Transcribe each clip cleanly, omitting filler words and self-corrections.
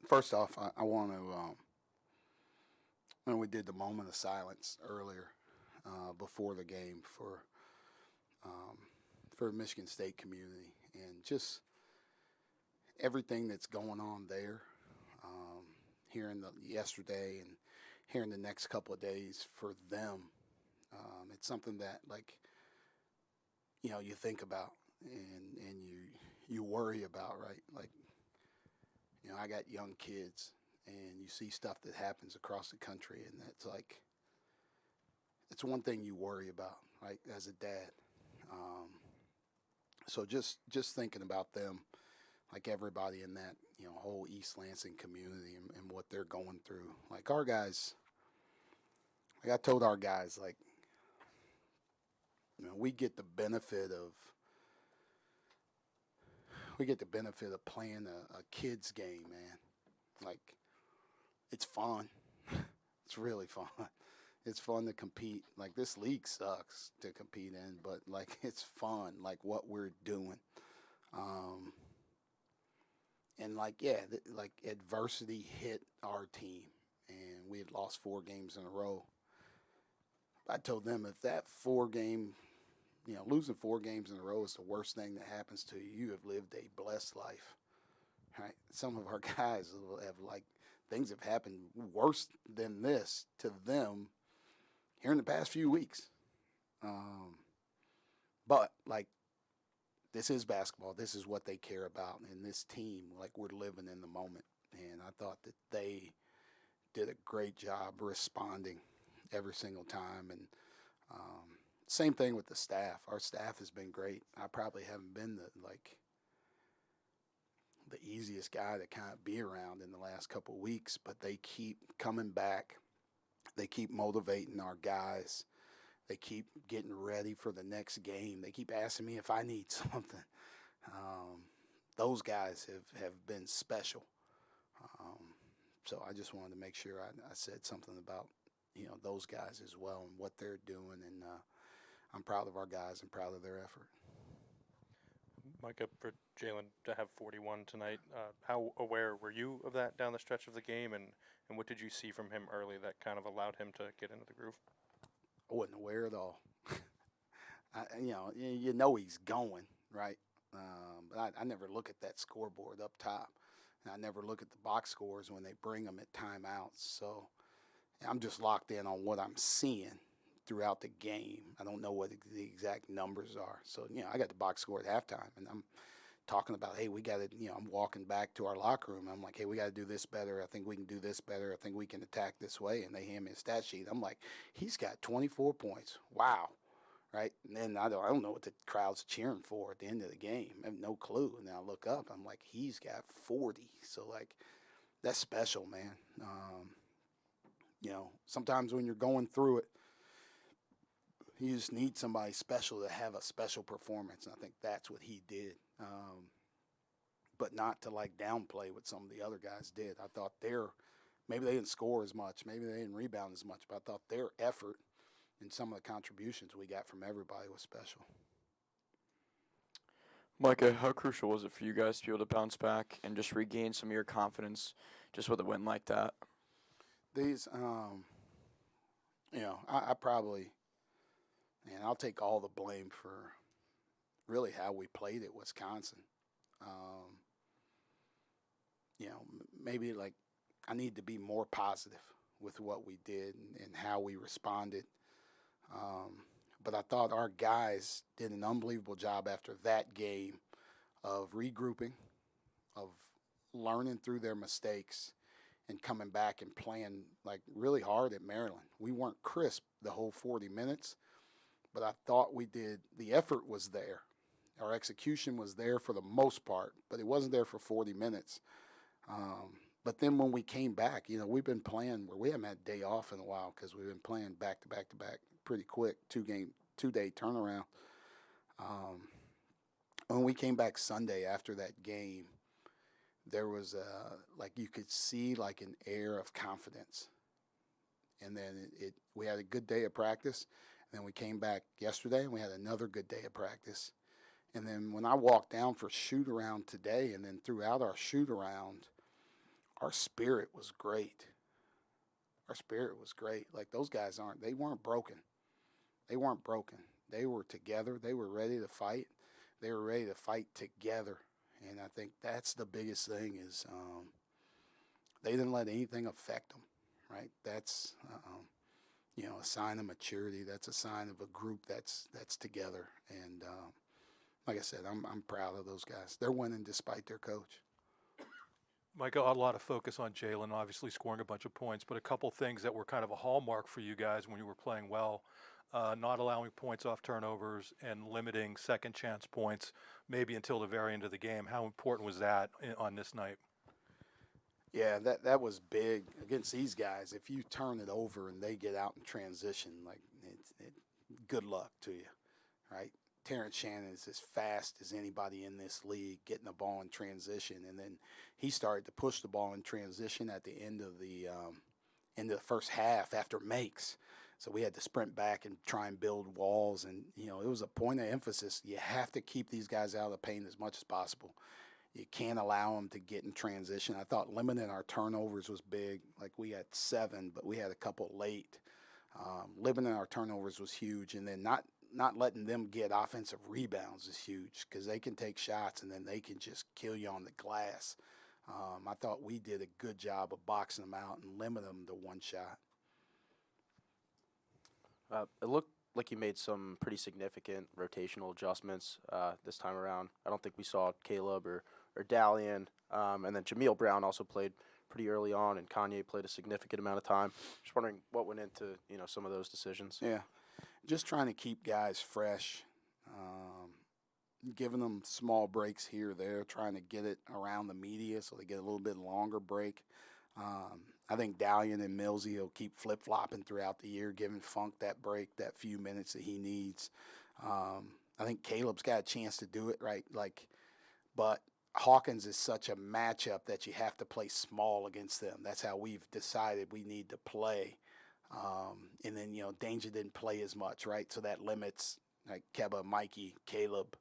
First off, I want to. When we did the moment of silence earlier, before the game for Michigan State community, and just everything that's going on there. Hearing yesterday and hearing the next couple of days for them, it's something that you think about and you worry about, right? I got young kids, and you see stuff that happens across the country, and it's one thing you worry about, right, as a dad. So just thinking about them, like everybody in that whole East Lansing community and what they're going through. Like our guys, I told our guys, we get the benefit of playing a kids game, man. Like, it's fun. It's really fun. It's fun to compete. Like, this league sucks to compete in, but it's fun. Like what we're doing. And adversity hit our team, and we had lost 4 games in a row. I told them if that losing 4 games in a row is the worst thing that happens to you, you have lived a blessed life. Right? Some of our guys have things have happened worse than this to them here in the past few weeks. But this is basketball. This is what they care about. And this team, we're living in the moment. And I thought that they did a great job responding every single time. And same thing with the staff. Our staff has been great. I probably haven't been the easiest guy to kind of be around in the last couple of weeks, but they keep coming back. They keep motivating our guys. They keep getting ready for the next game. They keep asking me if I need something. Those guys have been special. So I just wanted to make sure I said something about those guys as well and what they're doing. And I'm proud of our guys and proud of their effort. Micah, for Jalen to have 41 tonight, how aware were you of that down the stretch of the game, and what did you see from him early that kind of allowed him to get into the groove? I wasn't aware at all. You know he's going, right? But I never look at that scoreboard up top. And I never look at the box scores when they bring them at timeouts. So I'm just locked in on what I'm seeing throughout the game. I don't know what the exact numbers are. So, I got the box score at halftime, and I'm talking about, hey, we got to, I'm walking back to our locker room. I'm like, hey, we got to do this better. I think we can do this better. I think we can attack this way. And they hand me a stat sheet. I'm like, he's got 24 points. Wow. Right? And then I don't know what the crowd's cheering for at the end of the game. I have no clue. And then I look up. I'm like, he's got 40. So, that's special, man. Sometimes when you're going through it, you just need somebody special to have a special performance, and I think that's what he did. But not to downplay what some of the other guys did. I thought maybe they didn't score as much, maybe they didn't rebound as much, but I thought their effort and some of the contributions we got from everybody was special. Micah, how crucial was it for you guys to be able to bounce back and just regain some of your confidence just with a win like that? These, I probably, and I'll take all the blame for really how we played at Wisconsin. Maybe I need to be more positive with what we did and how we responded. But I thought our guys did an unbelievable job after that game of regrouping, of learning through their mistakes, and coming back and playing really hard at Maryland. We weren't crisp the whole 40 minutes, but I thought we did. The effort was there. Our execution was there for the most part, but it wasn't there for 40 minutes. But then when we came back, we've been playing where we haven't had a day off in a while because we've been playing back to back to back pretty quick, 2-day turnaround. When we came back Sunday after that game, there was you could see an air of confidence. And then we had a good day of practice, and then we came back yesterday and we had another good day of practice. And then when I walked down for shoot around today, and then throughout our shoot around, our spirit was great. Our spirit was great. Like those guys they weren't broken. They weren't broken. They were together. They were ready to fight. They were ready to fight together. And I think that's the biggest thing is they didn't let anything affect them, right? That's, a sign of maturity. That's a sign of a group that's together. And like I said, I'm proud of those guys. They're winning despite their coach. Micah, a lot of focus on Jalen, obviously scoring a bunch of points, but a couple things that were kind of a hallmark for you guys when you were playing well, not allowing points off turnovers and limiting second chance points maybe until the very end of the game. How important was that on this night? Yeah, that was big against these guys. If you turn it over and they get out in transition, like good luck to you, right? Terrence Shannon is as fast as anybody in this league getting the ball in transition, and then he started to push the ball in transition at the end of the first half after makes. So we had to sprint back and try and build walls, and it was a point of emphasis. You have to keep these guys out of the paint as much as possible. You can't allow them to get in transition. I thought limiting our turnovers was big. Like we had 7, but we had a couple late. Limiting our turnovers was huge, and then not letting them get offensive rebounds is huge because they can take shots and then they can just kill you on the glass. I thought we did a good job of boxing them out and limiting them to one shot. It looked like you made some pretty significant rotational adjustments this time around. I don't think we saw Caleb or Dalian, and then Jameel Brown also played pretty early on, and Kanye played a significant amount of time. Just wondering what went into some of those decisions. Yeah, just trying to keep guys fresh, giving them small breaks here or there, trying to get it around the media so they get a little bit longer break. I think Dalian and Millsy will keep flip-flopping throughout the year, giving Funk that break, that few minutes that he needs. I think Caleb's got a chance to do it, right? But Hawkins is such a matchup that you have to play small against them. That's how we've decided we need to play. And then, Danger didn't play as much, right? So that limits, like Keba, Mikey, Caleb,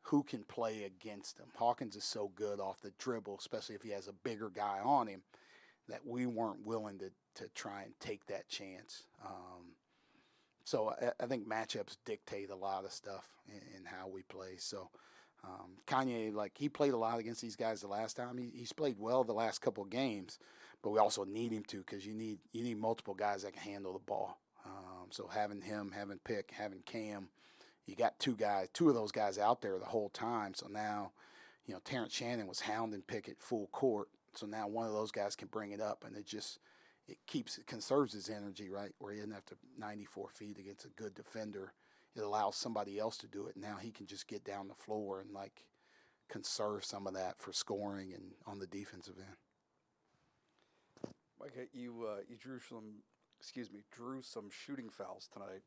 who can play against him. Hawkins is so good off the dribble, especially if he has a bigger guy on him, that we weren't willing to try and take that chance. So I think matchups dictate a lot of stuff in how we play. So Kanye, he played a lot against these guys the last time. He's played well the last couple of games, but we also need him to because you need multiple guys that can handle the ball. So having him, having Pick, having Cam, you got two of those guys out there the whole time. So now, Terrence Shannon was hounding Pickett full court. So now one of those guys can bring it up, and it conserves his energy, right? Where he doesn't have to 94 feet against a good defender. It allows somebody else to do it. Now he can just get down the floor and conserve some of that for scoring and on the defensive end. Micah, you drew some shooting fouls tonight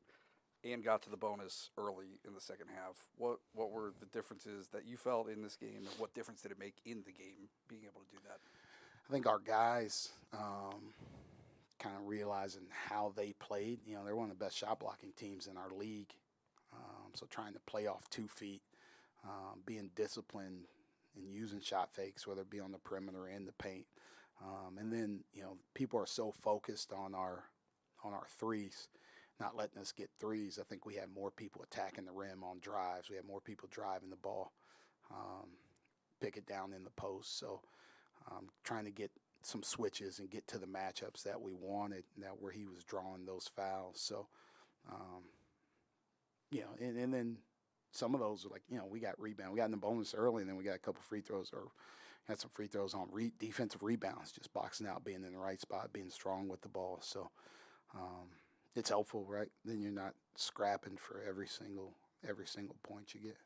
and got to the bonus early in the second half. What were the differences that you felt in this game, and what difference did it make in the game being able to do that? I think our guys kind of realizing how they played. They're one of the best shot blocking teams in our league. So trying to play off 2 feet, being disciplined and using shot fakes, whether it be on the perimeter or in the paint. And then, people are so focused on our threes, not letting us get threes. I think we had more people attacking the rim on drives. We had more people driving the ball, pick it down in the post. So trying to get some switches and get to the matchups that we wanted, where he was drawing those fouls. So, and then some of those were we got rebound. We got in the bonus early, and then we got a couple free throws, or had some free throws on defensive rebounds, just boxing out, being in the right spot, being strong with the ball. So it's helpful, right? Then you're not scrapping for every single point you get.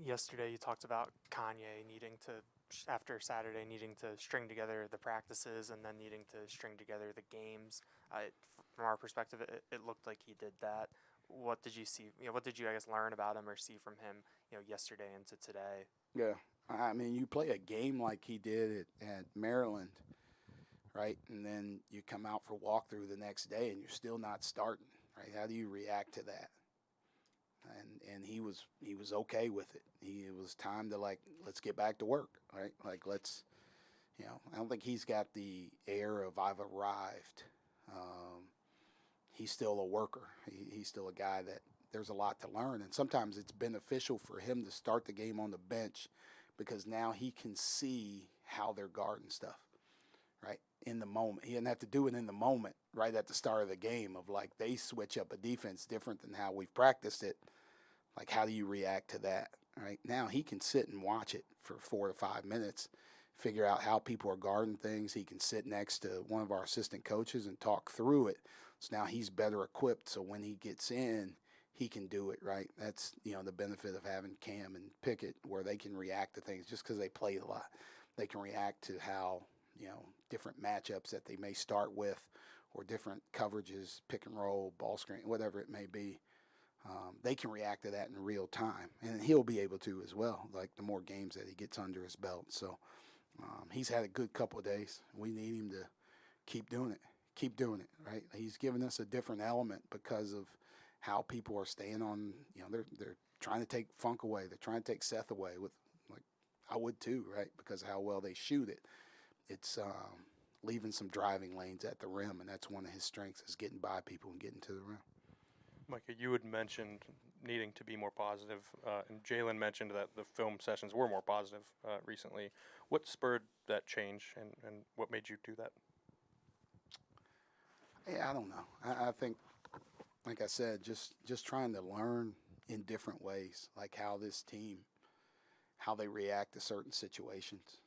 Yesterday you talked about Kanye needing to, after Saturday, needing to string together the practices and then needing to string together the games. From our perspective, it looked like he did that. What did you see? What did you, learn about him or see from him, yesterday into today? Yeah. I mean, you play a game like he did at Maryland, right? And then you come out for walkthrough the next day and you're still not starting, right? How do you react to that? and he was okay with it. It was time to, like, let's get back to work, right? Like, let's, I don't think he's got the air of I've arrived. He's still a worker. He's still a guy that there's a lot to learn, and sometimes it's beneficial for him to start the game on the bench because now he can see how they're guarding stuff, right, in the moment. He didn't have to do it in the moment right at the start of the game of, like, they switch up a defense different than how we've practiced it. Like, how do you react to that, right? Now he can sit and watch it for 4 to 5 minutes, figure out how people are guarding things. He can sit next to one of our assistant coaches and talk through it. So now he's better equipped, so when he gets in, he can do it, right? That's, the benefit of having Cam and Pickett, where they can react to things just because they played a lot. They can react to how, different matchups that they may start with or different coverages, pick and roll, ball screen, whatever it may be. They can react to that in real time, and he'll be able to as well, like the more games that he gets under his belt. So he's had a good couple of days. We need him to keep doing it, right? He's given us a different element because of how people are staying on, they're trying to take Funk away. They're trying to take Seth away with, like, I would too, right? Because of how well they shoot it. It's leaving some driving lanes at the rim, and that's one of his strengths is getting by people and getting to the rim. Micah, you had mentioned needing to be more positive, and Jalen mentioned that the film sessions were more positive recently. What spurred that change, and what made you do that? Yeah, I don't know. I think, like I said, just trying to learn in different ways, like how this team, how they react to certain situations.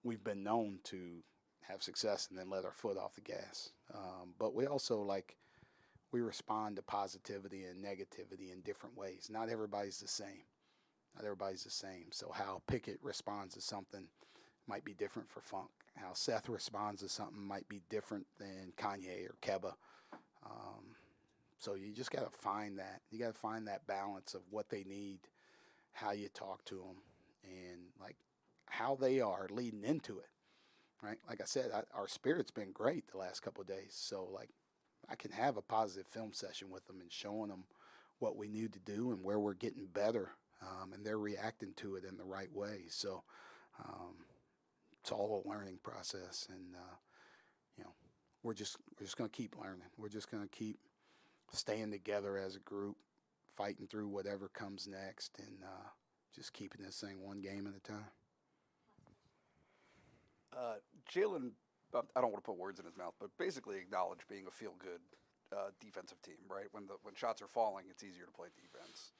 We've been known to have success and then let our foot off the gas. But we also, we respond to positivity and negativity in different ways. Not everybody's the same. So how Pickett responds to something might be different for Funk. How Seth responds to something might be different than Kanye or Keba. So you just got to find that. You got to find that balance of what they need, how you talk to them, and, like, how they are leading into it, right? Like I said, our spirit's been great the last couple of days. So, like, I can have a positive film session with them and showing them what we need to do and where we're getting better, and they're reacting to it in the right way. So it's all a learning process, and we're just going to keep learning. We're just going to keep staying together as a group, fighting through whatever comes next, and just keeping this thing one game at a time. Jalen, I don't want to put words in his mouth, but basically acknowledged being a feel-good defensive team, right? When shots are falling, it's easier to play defense.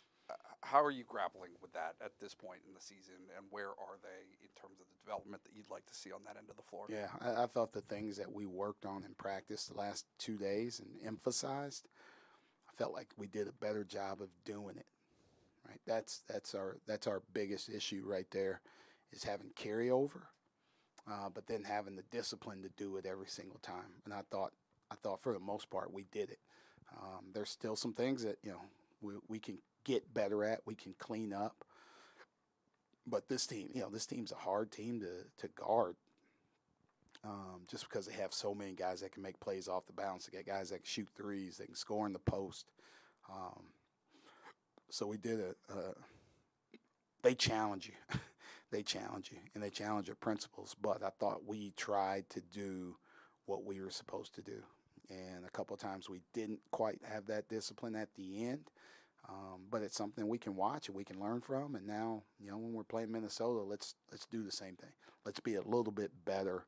How are you grappling with that at this point in the season, and where are they in terms of the development that you'd like to see on that end of the floor? Yeah, I thought the things that we worked on in practice the last 2 days and emphasized, I felt like we did a better job of doing it. Right, that's our biggest issue right there, is having carryover, but then having the discipline to do it every single time. And I thought for the most part we did it. There's still some things that we can get better at, we can clean up. But this team's a hard team to guard. Just because they have so many guys that can make plays off the bounce. They got guys that can shoot threes, they can score in the post. So we did they challenge you. They challenge you, and they challenge your principles. But I thought we tried to do what we were supposed to do. And a couple of times we didn't quite have that discipline at the end. But it's something we can watch and we can learn from. And now, when we're playing Minnesota, let's do the same thing. Let's be a little bit better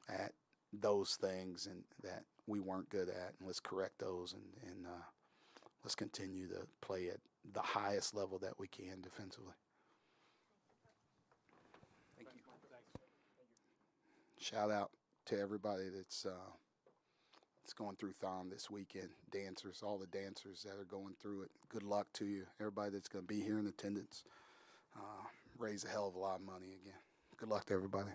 at those things and that we weren't good at, and let's correct those and let's continue to play at the highest level that we can defensively. Thank you. Shout out to everybody that's going through Thon this weekend. Dancers, all the dancers that are going through it. Good luck to you. Everybody that's going to be here in attendance. Raise a hell of a lot of money again. Good luck to everybody.